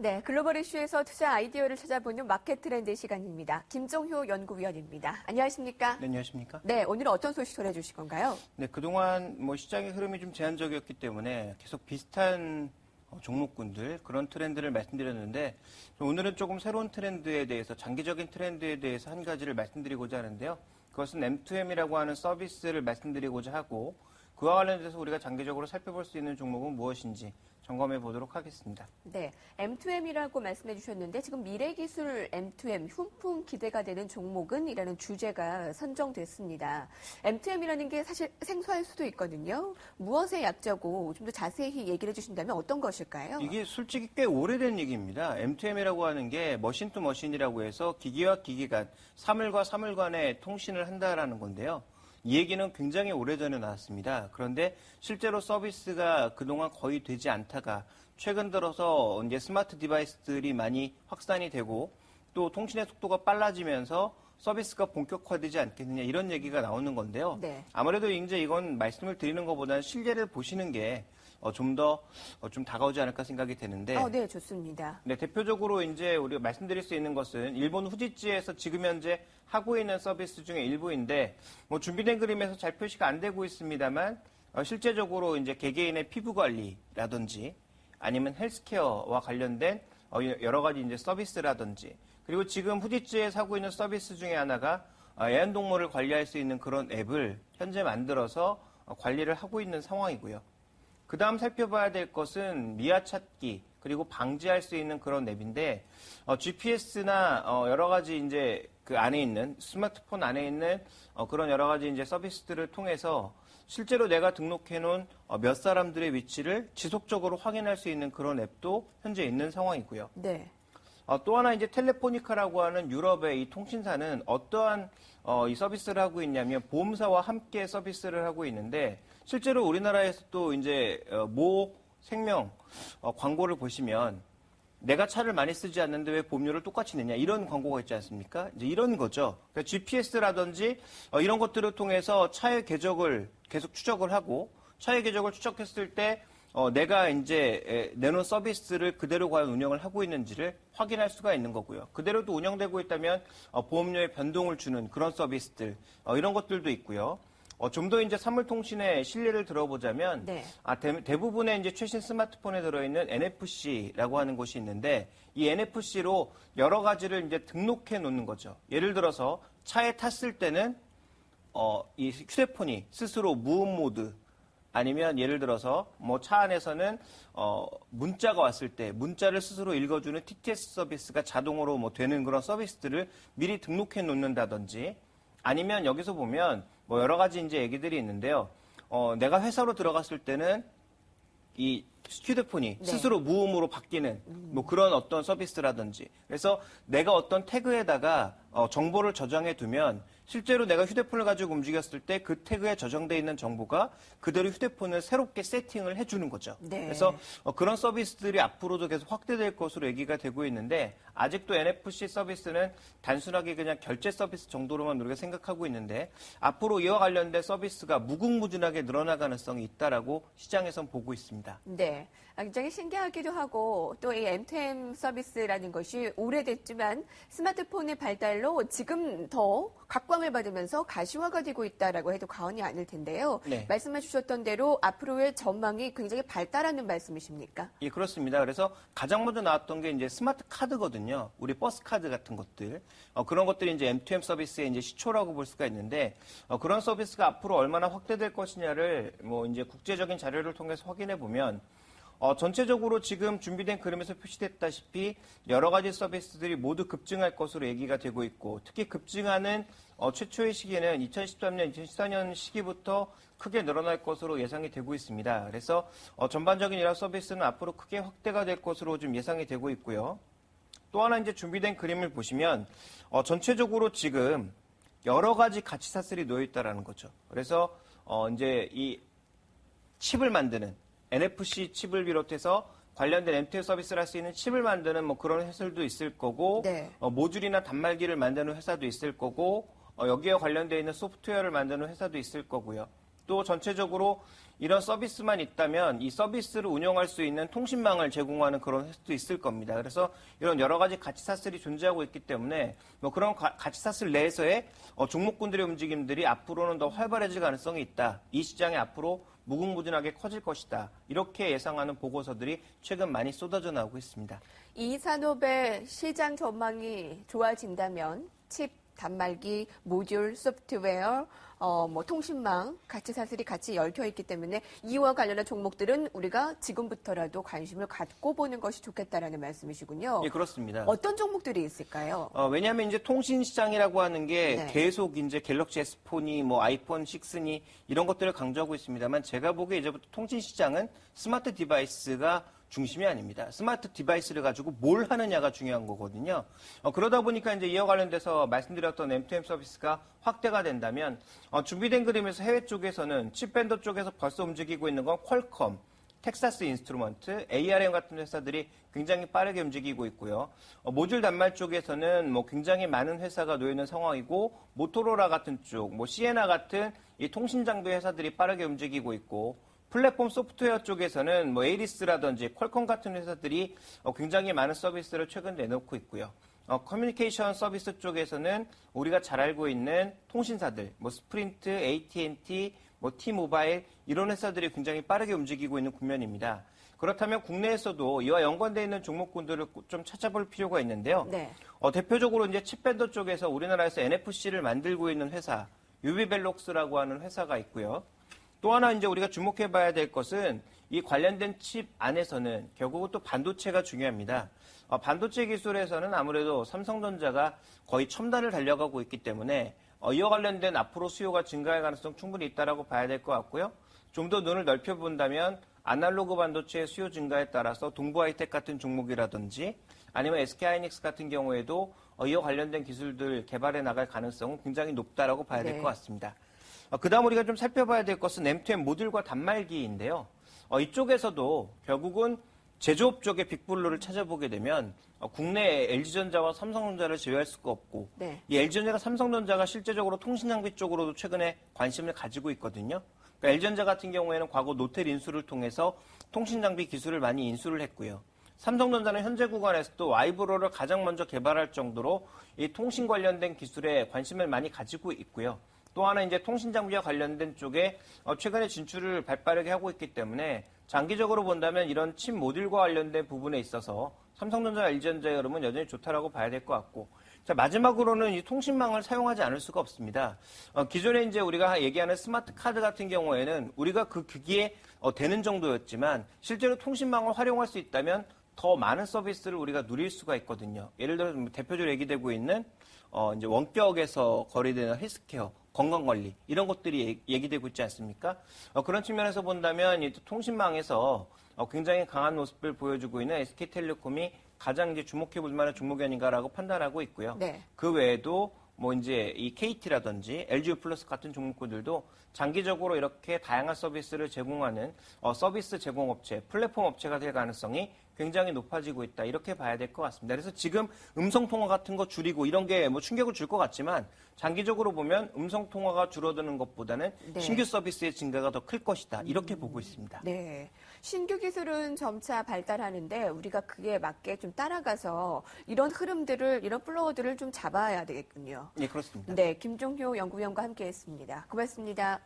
네, 글로벌 이슈에서 투자 아이디어를 찾아보는 마켓 트렌드 시간입니다. 김종효 연구위원입니다. 안녕하십니까? 네, 안녕하십니까? 네, 오늘은 어떤 소식 전해주실 건가요? 네, 그동안 시장의 흐름이 좀 제한적이었기 때문에 계속 비슷한 종목군들, 그런 트렌드를 말씀드렸는데, 오늘은 조금 새로운 트렌드에 대해서, 장기적인 트렌드에 대해서 한 가지를 말씀드리고자 하는데요. 그것은 M2M이라고 하는 서비스를 말씀드리고자 하고, 그와 관련돼서 우리가 장기적으로 살펴볼 수 있는 종목은 무엇인지 점검해 보도록 하겠습니다. 네, M2M이라고 말씀해 주셨는데 지금 미래기술 M2M 훈풍 기대가 되는 종목은 이라는 주제가 선정됐습니다. M2M이라는 게 사실 생소할 수도 있거든요. 무엇의 약자고 좀 더 자세히 얘기를 해주신다면 어떤 것일까요? 이게 솔직히 꽤 오래된 얘기입니다. M2M이라고 하는 게 머신 투 머신이라고 해서 기기와 기기 간, 사물과 사물 간의 통신을 한다라는 건데요. 이 얘기는 굉장히 오래전에 나왔습니다. 그런데 실제로 서비스가 그동안 거의 되지 않다가 최근 들어서 이제 스마트 디바이스들이 많이 확산이 되고 또 통신의 속도가 빨라지면서 서비스가 본격화되지 않겠느냐 이런 얘기가 나오는 건데요. 네. 아무래도 이제 이건 말씀을 드리는 것보다는 실제를 보시는 게 좀 더 좀 다가오지 않을까 생각이 되는데. 네, 좋습니다. 네, 대표적으로 이제 우리가 말씀드릴 수 있는 것은 일본 후지치에서 지금 현재 하고 있는 서비스 중에 일부인데, 준비된 그림에서 잘 표시가 안 되고 있습니다만, 실제적으로 이제 개개인의 피부 관리라든지 아니면 헬스케어와 관련된 여러 가지 이제 서비스라든지, 그리고 지금 후지치에서 하고 있는 서비스 중에 하나가 애완동물을 관리할 수 있는 그런 앱을 현재 만들어서 관리를 하고 있는 상황이고요. 그 다음 살펴봐야 될 것은 미아 찾기, 그리고 방지할 수 있는 그런 앱인데, GPS나 여러 가지 이제 그 안에 있는, 스마트폰 안에 있는 그런 여러 가지 이제 서비스들을 통해서 실제로 내가 등록해 놓은 몇 사람들의 위치를 지속적으로 확인할 수 있는 그런 앱도 현재 있는 상황이고요. 네. 또 하나 이제 텔레포니카라고 하는 유럽의 이 통신사는 어떠한 이 서비스를 하고 있냐면 보험사와 함께 서비스를 하고 있는데 실제로 우리나라에서도 이제 모 생명 광고를 보시면 내가 차를 많이 쓰지 않는데 왜 보험료를 똑같이 내냐 이런 광고가 있지 않습니까? 이제 이런 거죠. 그러니까 GPS라든지 이런 것들을 통해서 차의 궤적을 계속 추적을 하고 차의 궤적을 추적했을 때 내가 이제 내놓은 서비스를 그대로 과연 운영을 하고 있는지를 확인할 수가 있는 거고요. 그대로 또 운영되고 있다면 보험료에 변동을 주는 그런 서비스들 이런 것들도 있고요. 좀 더 이제 사물통신의 신뢰를 들어보자면 네. 대부분의 이제 최신 스마트폰에 들어있는 NFC라고 하는 것이 있는데 이 NFC로 여러 가지를 이제 등록해 놓는 거죠. 예를 들어서 차에 탔을 때는 이 휴대폰이 스스로 무음 모드 아니면 예를 들어서 차 안에서는 문자가 왔을 때 문자를 스스로 읽어주는 TTS 서비스가 자동으로 되는 그런 서비스들을 미리 등록해 놓는다든지 아니면 여기서 보면 여러 가지 이제 얘기들이 있는데요. 내가 회사로 들어갔을 때는 이 휴대폰이 네. 스스로 무음으로 바뀌는 그런 어떤 서비스라든지 그래서 내가 어떤 태그에다가 정보를 저장해 두면 실제로 내가 휴대폰을 가지고 움직였을 때 그 태그에 저장돼 있는 정보가 그대로 휴대폰을 새롭게 세팅을 해주는 거죠. 네. 그래서 그런 서비스들이 앞으로도 계속 확대될 것으로 얘기가 되고 있는데 아직도 NFC 서비스는 단순하게 그냥 결제 서비스 정도로만 우리가 생각하고 있는데 앞으로 이와 관련된 서비스가 무궁무진하게 늘어날 가능성이 있다라고 시장에선 보고 있습니다. 네. 굉장히 신기하기도 하고 또 이 M2M 서비스라는 것이 오래됐지만 스마트폰의 발달로 지금 더 각광을 받으면서 가시화가 되고 있다라고 해도 과언이 아닐 텐데요. 네. 말씀해 주셨던 대로 앞으로의 전망이 굉장히 발달하는 말씀이십니까? 예, 그렇습니다. 그래서 가장 먼저 나왔던 게 이제 스마트 카드거든요. 우리 버스 카드 같은 것들. 그런 것들이 이제 M2M 서비스의 이제 시초라고 볼 수가 있는데, 그런 서비스가 앞으로 얼마나 확대될 것이냐를 이제 국제적인 자료를 통해서 확인해 보면, 전체적으로 지금 준비된 그림에서 표시됐다시피 여러 가지 서비스들이 모두 급증할 것으로 얘기가 되고 있고 특히 급증하는 최초의 시기는 2013년, 2014년 시기부터 크게 늘어날 것으로 예상이 되고 있습니다. 그래서 전반적인 이런 서비스는 앞으로 크게 확대가 될 것으로 좀 예상이 되고 있고요. 또 하나 이제 준비된 그림을 보시면 전체적으로 지금 여러 가지 가치사슬이 놓여 있다라는 거죠. 그래서 이제 이 칩을 만드는 NFC 칩을 비롯해서 관련된 M2M 서비스를 할 수 있는 칩을 만드는 그런 회사들도 있을 거고 네. 모듈이나 단말기를 만드는 회사도 있을 거고 여기에 관련되어 있는 소프트웨어를 만드는 회사도 있을 거고요. 또 전체적으로 이런 서비스만 있다면 이 서비스를 운영할 수 있는 통신망을 제공하는 그런 회사도 있을 겁니다. 그래서 이런 여러 가지 가치사슬이 존재하고 있기 때문에 뭐 그런 가치사슬 내에서의 종목군들의 움직임들이 앞으로는 더 활발해질 가능성이 있다. 이 시장이 앞으로 무궁무진하게 커질 것이다. 이렇게 예상하는 보고서들이 최근 많이 쏟아져 나오고 있습니다. 이 산업의 시장 전망이 좋아진다면 칩, 단말기, 모듈, 소프트웨어, 뭐 통신망, 가치사슬이 같이 얽혀 있기 때문에 이와 관련한 종목들은 우리가 지금부터라도 관심을 갖고 보는 것이 좋겠다라는 말씀이시군요. 예, 그렇습니다. 어떤 종목들이 있을까요? 왜냐하면 이제 통신 시장이라고 하는 게 네. 계속 이제 갤럭시 S4니 뭐 아이폰 6니 이런 것들을 강조하고 있습니다만 제가 보기에 이제부터 통신 시장은 스마트 디바이스가 중심이 아닙니다. 스마트 디바이스를 가지고 뭘 하느냐가 중요한 거거든요. 그러다 보니까 이제 이와 관련돼서 말씀드렸던 M2M 서비스가 확대가 된다면 준비된 그림에서 해외 쪽에서는 칩밴더 쪽에서 벌써 움직이고 있는 건 퀄컴, 텍사스 인스트루먼트, ARM 같은 회사들이 굉장히 빠르게 움직이고 있고요. 모듈 단말 쪽에서는 뭐 굉장히 많은 회사가 놓여 있는 상황이고 모토로라 같은 쪽, 뭐 시에나 같은 이 통신 장비 회사들이 빠르게 움직이고 있고 플랫폼 소프트웨어 쪽에서는 뭐 에이리스라든지 퀄컴 같은 회사들이 굉장히 많은 서비스를 최근 내놓고 있고요. 커뮤니케이션 서비스 쪽에서는 우리가 잘 알고 있는 통신사들, 뭐 스프린트, AT&T, 뭐 T-모바일 이런 회사들이 굉장히 빠르게 움직이고 있는 국면입니다. 그렇다면 국내에서도 이와 연관되어 있는 종목군들을 좀 찾아볼 필요가 있는데요. 네. 대표적으로 이제 칩밴더 쪽에서 우리나라에서 NFC를 만들고 있는 회사, 유비벨록스라고 하는 회사가 있고요. 또 하나 이제 우리가 주목해봐야 될 것은 이 관련된 칩 안에서는 결국은 또 반도체가 중요합니다. 반도체 기술에서는 아무래도 삼성전자가 거의 첨단을 달려가고 있기 때문에 이와 관련된 앞으로 수요가 증가할 가능성 충분히 있다라고 봐야 될 것 같고요. 좀 더 눈을 넓혀본다면 아날로그 반도체의 수요 증가에 따라서 동부하이텍 같은 종목이라든지 아니면 SK하이닉스 같은 경우에도 이와 관련된 기술들 개발해 나갈 가능성은 굉장히 높다라고 봐야 될 것 같습니다. 그다음 우리가 좀 살펴봐야 될 것은 M2M 모듈과 단말기인데요. 이쪽에서도 결국은 제조업 쪽의 빅블루를 찾아보게 되면 국내 LG전자와 삼성전자를 제외할 수가 없고 네. 이 LG전자가 삼성전자가 실제적으로 통신장비 쪽으로도 최근에 관심을 가지고 있거든요. 그러니까 LG전자 같은 경우에는 과거 노텔 인수를 통해서 통신장비 기술을 많이 인수를 했고요. 삼성전자는 현재 구간에서도 와이브로를 가장 먼저 개발할 정도로 이 통신 관련된 기술에 관심을 많이 가지고 있고요. 또 하나 이제 통신 장비와 관련된 쪽에 최근에 진출을 발빠르게 하고 있기 때문에 장기적으로 본다면 이런 칩 모듈과 관련된 부분에 있어서 삼성전자, LG전자의 흐름은 여전히 좋다라고 봐야 될 것 같고. 자, 마지막으로는 이 통신망을 사용하지 않을 수가 없습니다. 기존에 이제 우리가 얘기하는 스마트 카드 같은 경우에는 우리가 그 기기에 되는 정도였지만 실제로 통신망을 활용할 수 있다면 더 많은 서비스를 우리가 누릴 수가 있거든요. 예를 들어 대표적으로 얘기되고 있는 이제 원격에서 거래되는 헬스케어, 건강관리 이런 것들이 얘기되고 있지 않습니까? 그런 측면에서 본다면 이 통신망에서 굉장히 강한 모습을 보여주고 있는 SK텔레콤이 가장 이제 주목해볼 만한 종목이 아닌가라고 판단하고 있고요. 네. 그 외에도 뭐 이제 이 KT라든지 LG 플러스 같은 종목들도 장기적으로 이렇게 다양한 서비스를 제공하는 서비스 제공업체, 플랫폼 업체가 될 가능성이 굉장히 높아지고 있다. 이렇게 봐야 될 것 같습니다. 그래서 지금 음성통화 같은 거 줄이고 이런 게 뭐 충격을 줄 것 같지만 장기적으로 보면 음성통화가 줄어드는 것보다는 네. 신규 서비스의 증가가 더 클 것이다. 이렇게 보고 있습니다. 네. 신규 기술은 점차 발달하는데 우리가 그에 맞게 좀 따라가서 이런 흐름들을, 이런 플로어들을 좀 잡아야 되겠군요. 네, 그렇습니다. 네. 김종효 연구위원과 함께 했습니다. 고맙습니다.